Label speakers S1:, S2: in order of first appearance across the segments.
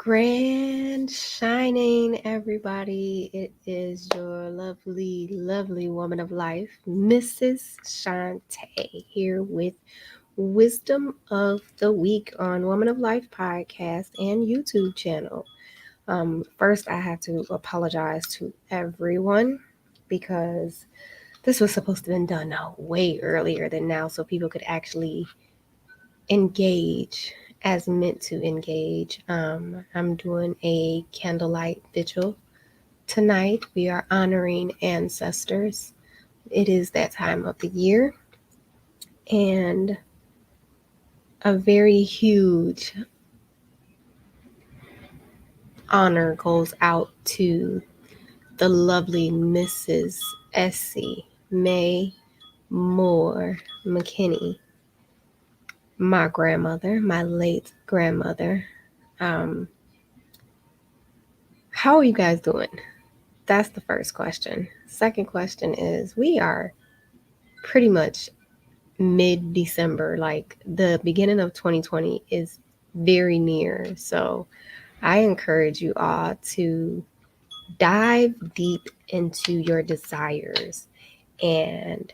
S1: Grand shining, everybody. It is your lovely, lovely woman of life, Mrs.Shantay, here with Wisdom of the Week on Woman of Life podcast and YouTube channel. First, I have to apologize to everyone because this was supposed to have been done way earlier than now so people could actually engage as meant to engage. I'm doing a candlelight vigil tonight. We are honoring ancestors. It is that time of the year, and a very huge honor goes out to the lovely Mrs. Essie May Moore McKinney, my grandmother, my late grandmother. Um, how are you guys doing? That's the first question. Second question is we are pretty much mid December, like the beginning of 2020 is very near. So I encourage you all to dive deep into your desires and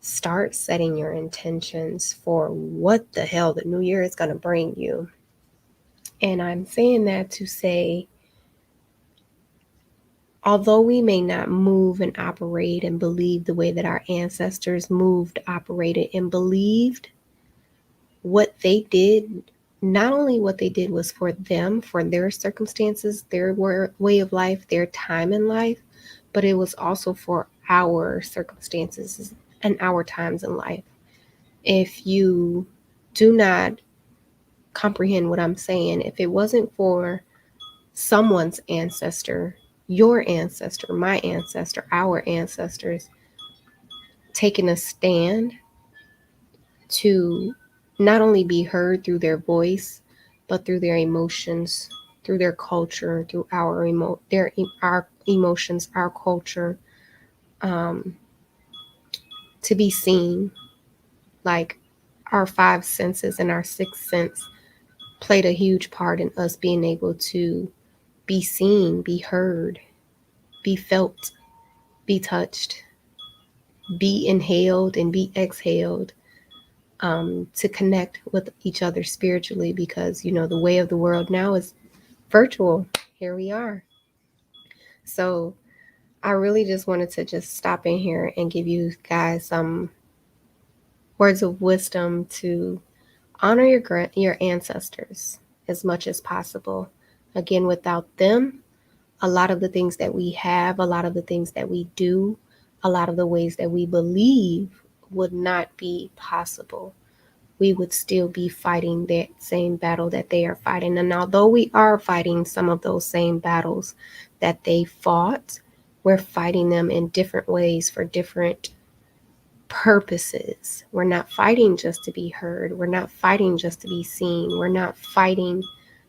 S1: start setting your intentions for what the hell the new year is going to bring you. And I'm saying that to say, although we may not move and operate and believe the way that our ancestors moved, operated, and believed, what they did, not only what they did was for them, for their circumstances, their way of life, their time in life, but it was also for our circumstances and our times in life. If you do not comprehend what I'm saying, if it wasn't for someone's ancestor, your ancestor, my ancestor, our ancestors taking a stand to not only be heard through their voice, but through their emotions, through their culture, through our emotions, our culture, um, to be seen. Like our five senses and our sixth sense played a huge part in us being able to be seen, be heard, be felt, be touched, be inhaled and be exhaled, to connect with each other spiritually, because the way of the world now is virtual. Here we are. So I really just wanted to just stop in here and give you guys some words of wisdom to honor your ancestors as much as possible. Again, without them, a lot of the things that we have, a lot of the things that we do, a lot of the ways that we believe would not be possible. We would still be fighting that same battle that they are fighting. And although we are fighting some of those same battles that they fought, we're fighting them in different ways for different purposes. We're not fighting just to be heard. We're not fighting just to be seen. We're not fighting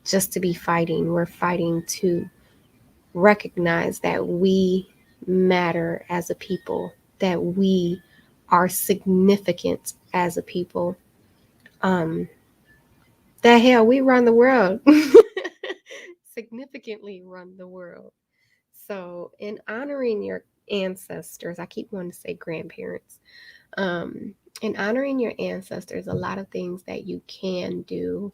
S1: just to be fighting. We're fighting to recognize that we matter as a people, that we are significant as a people. Um, that hell, we run the world. Significantly run the world. So, in honoring your ancestors, I keep wanting to say grandparents. In honoring your ancestors, a lot of things that you can do.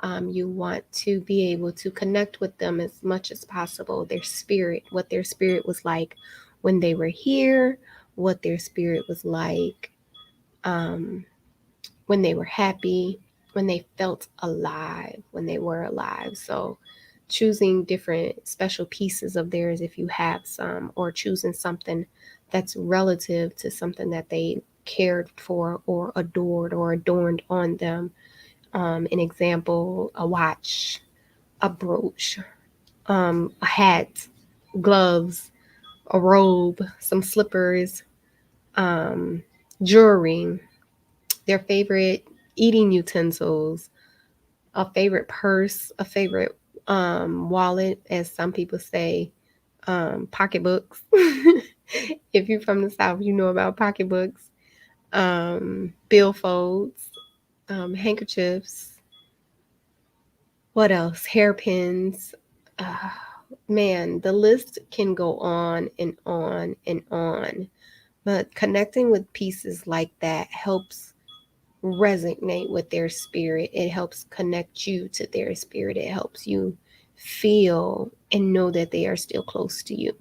S1: You want to be able to connect with them as much as possible. Their spirit, what their spirit was like when they were here, what their spirit was like um, when they were happy, when they felt alive, when they were alive. So choosing different special pieces of theirs if you have some, or choosing something that's relative to something that they cared for or adored or adorned on them. An example, a watch, a brooch, a hat, gloves, a robe, some slippers, um, jewelry, their favorite eating utensils, a favorite purse, a favorite wallet, as some people say, pocketbooks. If you're from the South, you know about pocketbooks, billfolds, handkerchiefs, What else? Hairpins. Uh, Man, the list can go on and on and on. But connecting with pieces like that helps resonate with their spirit. It helps connect you to their spirit. It helps you feel and know that they are still close to you.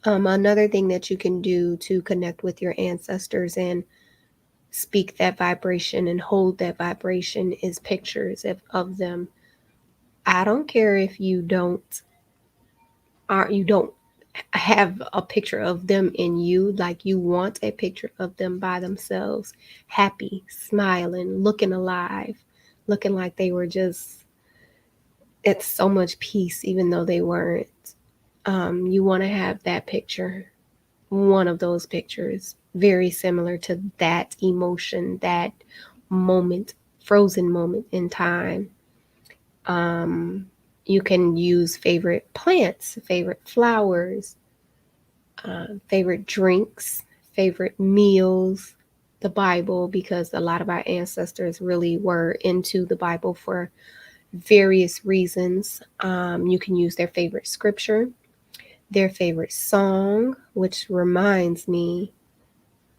S1: Another thing that you can do to connect with your ancestors and speak that vibration and hold that vibration is pictures of them. I don't care if you don't have a picture of them in you, like you want a picture of them by themselves, happy, smiling, looking alive, looking like they were just, it's so much peace even though they weren't. You want to have that picture, one of those pictures, very similar to that emotion, that moment, frozen moment in time. um, you can use favorite plants, favorite flowers, favorite drinks, favorite meals, the Bible, because a lot of our ancestors really were into the Bible for various reasons. You can use their favorite scripture, their favorite song, which reminds me,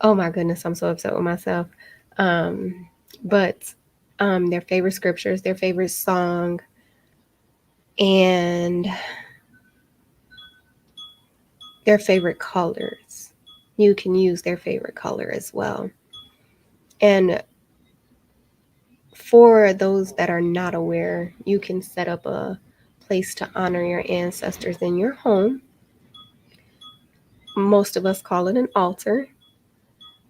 S1: oh my goodness, I'm so upset with myself. Um, but their favorite scriptures, their favorite song, and their favorite colors. You can use their favorite color as well. And for those that are not aware, you can set up a place to honor your ancestors in your home. Most of us call it an altar.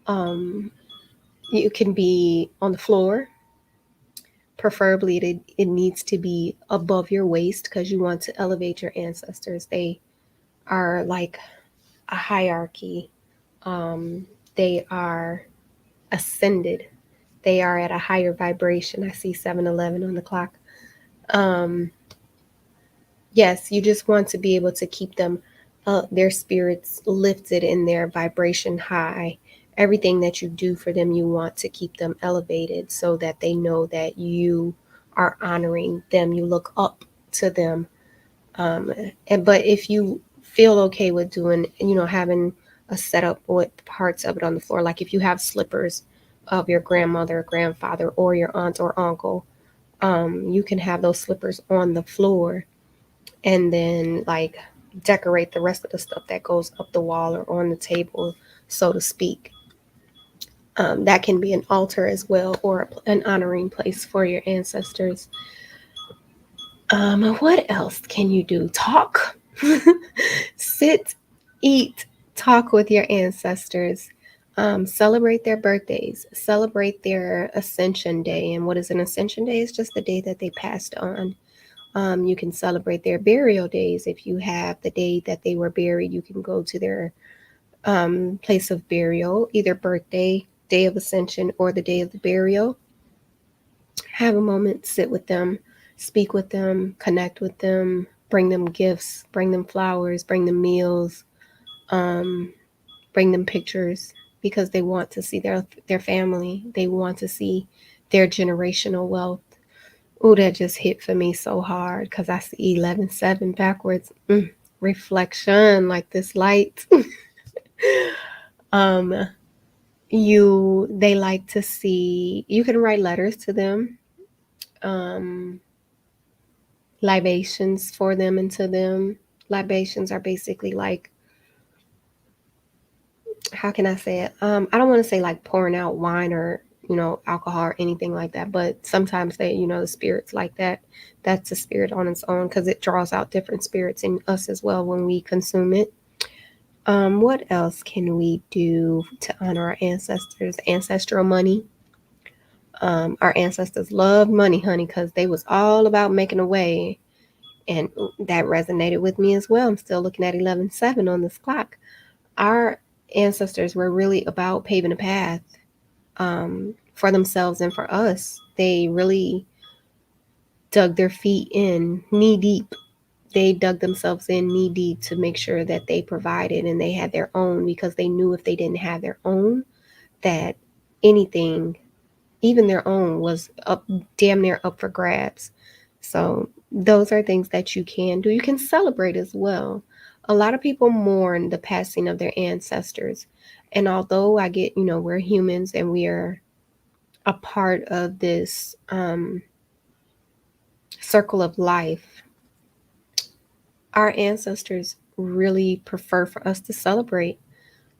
S1: Um, you can be on the floor. Preferably, it needs to be above your waist because you want to elevate your ancestors. They are like a hierarchy. Um, they are ascended. They are at a higher vibration. I see 7-Eleven on the clock. Um, yes, you just want to be able to keep them, their spirits lifted and their vibration high. Everything that you do for them, you want to keep them elevated so that they know that you are honoring them. You look up to them. But if you feel okay with doing, having a setup with parts of it on the floor, like if you have slippers of your grandmother, grandfather, or your aunt or uncle, you can have those slippers on the floor and then like decorate the rest of the stuff that goes up the wall or on the table, so to speak. That can be an altar as well, or an honoring place for your ancestors. What else can you do? Talk. Sit, eat, talk with your ancestors. Celebrate their birthdays, celebrate their ascension day. And what is an ascension day? It's just the day that they passed on. You can celebrate their burial days. If you have the day that they were buried, you can go to their place of burial, either birthday, day of ascension, or the day of the burial. Have a moment, sit with them, speak with them, connect with them, bring them gifts, bring them flowers, bring them meals, um, bring them pictures, because they want to see their family. They want to see their generational wealth. Oh, that just hit for me so hard because I see 11-7 backwards. Reflection, like this light. um, they like to see, you can write letters to them, um, libations for them and to them. Libations are basically like, how can I say it? I don't want to say like pouring out wine or, alcohol or anything like that, but sometimes they, the spirits like that. That's a spirit on its own because it draws out different spirits in us as well when we consume it. What else can we do to honor our ancestors? Ancestral money. Our ancestors loved money, honey, because they was all about making a way, and that resonated with me as well. I'm still looking at 11-7 on this clock. Our ancestors were really about paving a path, for themselves and for us. They really dug their feet in knee deep. They dug themselves in knee deep to make sure that they provided and they had their own, because they knew if they didn't have their own, that anything, even their own, was up, damn near up for grabs. So those are things that you can do. You can celebrate as well. A lot of people mourn the passing of their ancestors. And although I get, we're humans and we are a part of this circle of life, our ancestors really prefer for us to celebrate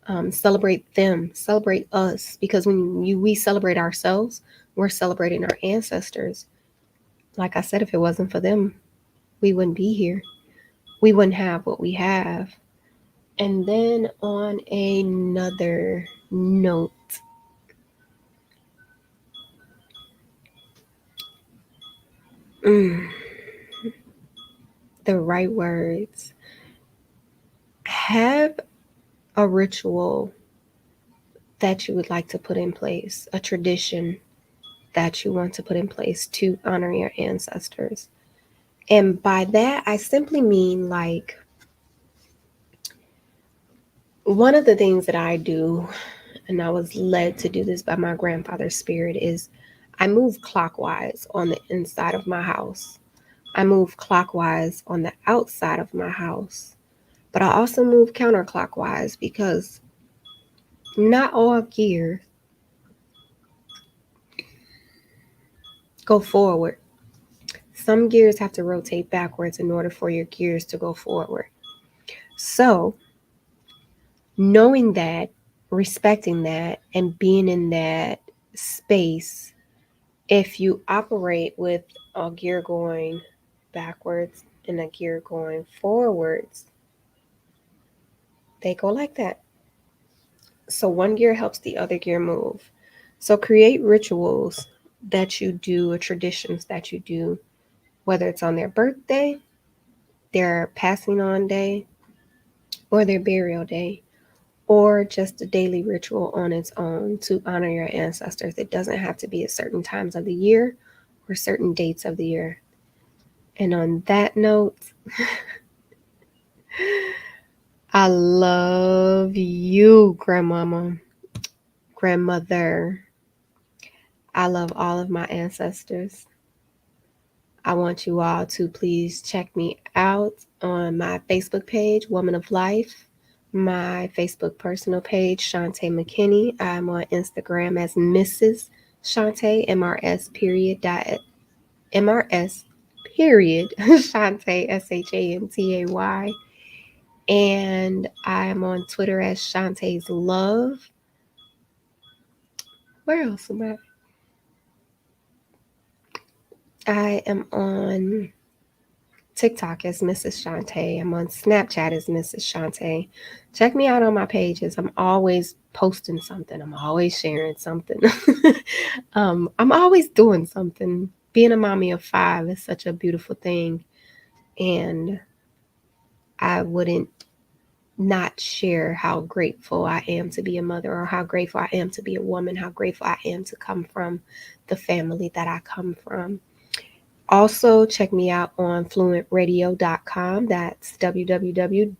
S1: them, celebrate us, because we celebrate ourselves, we're celebrating our ancestors. Like I said, if it wasn't for them, we wouldn't be here. We wouldn't have what we have. And then on another note, mm, the right words. Have a ritual that you would like to put in place, a tradition that you want to put in place to honor your ancestors. And by that, I simply mean like one of the things that I do, and I was led to do this by my grandfather's spirit, is I move clockwise on the inside of my house. I move clockwise on the outside of my house. But I also move counterclockwise because not all gears go forward. Some gears have to rotate backwards in order for your gears to go forward. So, knowing that, respecting that, and being in that space, if you operate with a gear going backwards and a gear going forwards, they go like that. So one gear helps the other gear move. So create rituals that you do, or traditions that you do, whether it's on their birthday, their passing on day, or their burial day, or just a daily ritual on its own to honor your ancestors. It doesn't have to be at certain times of the year or certain dates of the year. And on that note, I love you, grandmama, grandmother. I love all of my ancestors. I want you all to please check me out on my Facebook page, Woman of Life, my Facebook personal page, Shantay McKinney. I'm on Instagram as Mrs. Shantay, MRS period, MRS period, Shantay, SHANTAY. And I'm on Twitter as Shantay's Love. Where else am I? I am on TikTok as Mrs. Shantay. I'm on Snapchat as Mrs. Shantay. Check me out on my pages. I'm always posting something. I'm always sharing something. I'm always doing something. Being a mommy of 5 is such a beautiful thing. And I wouldn't not share how grateful I am to be a mother, or how grateful I am to be a woman, how grateful I am to come from the family that I come from. Also, check me out on fluentradio.com. That's www.FLUENT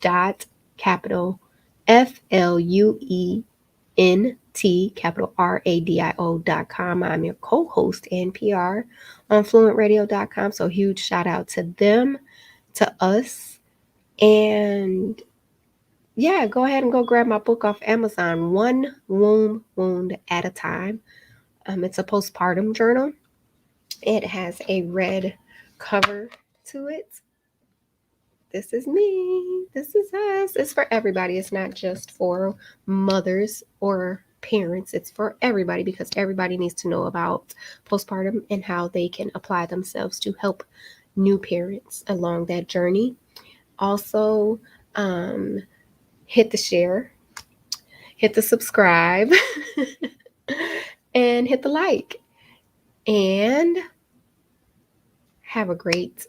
S1: I'm your co-host and PR on fluentradio.com. So huge shout out to them, to us. And yeah, go ahead and go grab my book off Amazon, One Womb Wound at a Time. It's a postpartum journal. It has a red cover to it. This is me. This is us. It's for everybody. It's not just for mothers or parents. It's for everybody, because everybody needs to know about postpartum and how they can apply themselves to help new parents along that journey. Also, hit the share, hit the subscribe, and hit the like. And have a great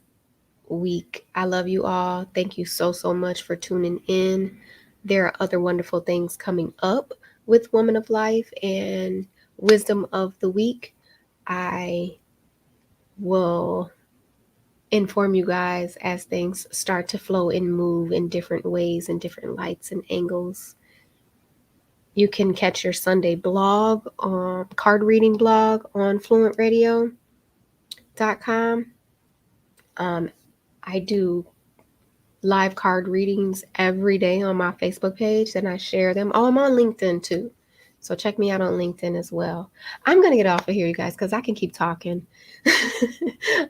S1: week. I love you all. Thank you so, so much for tuning in. There are other wonderful things coming up with Woman of Life and Wisdom of the Week. I will inform you guys as things start to flow and move in different ways and different lights and angles. You can catch your Sunday blog, card reading blog on fluentradio.com. I do live card readings every day on my Facebook page, and I share them. Oh, I'm on LinkedIn too. So check me out on LinkedIn as well. I'm going to get off of here, you guys, because I can keep talking.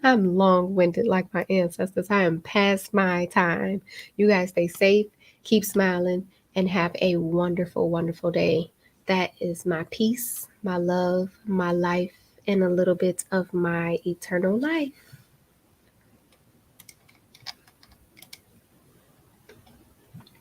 S1: I'm long winded like my ancestors. I am past my time. You guys stay safe, keep smiling, and have a wonderful, wonderful day. That is my peace, my love, my life, and a little bit of my eternal life.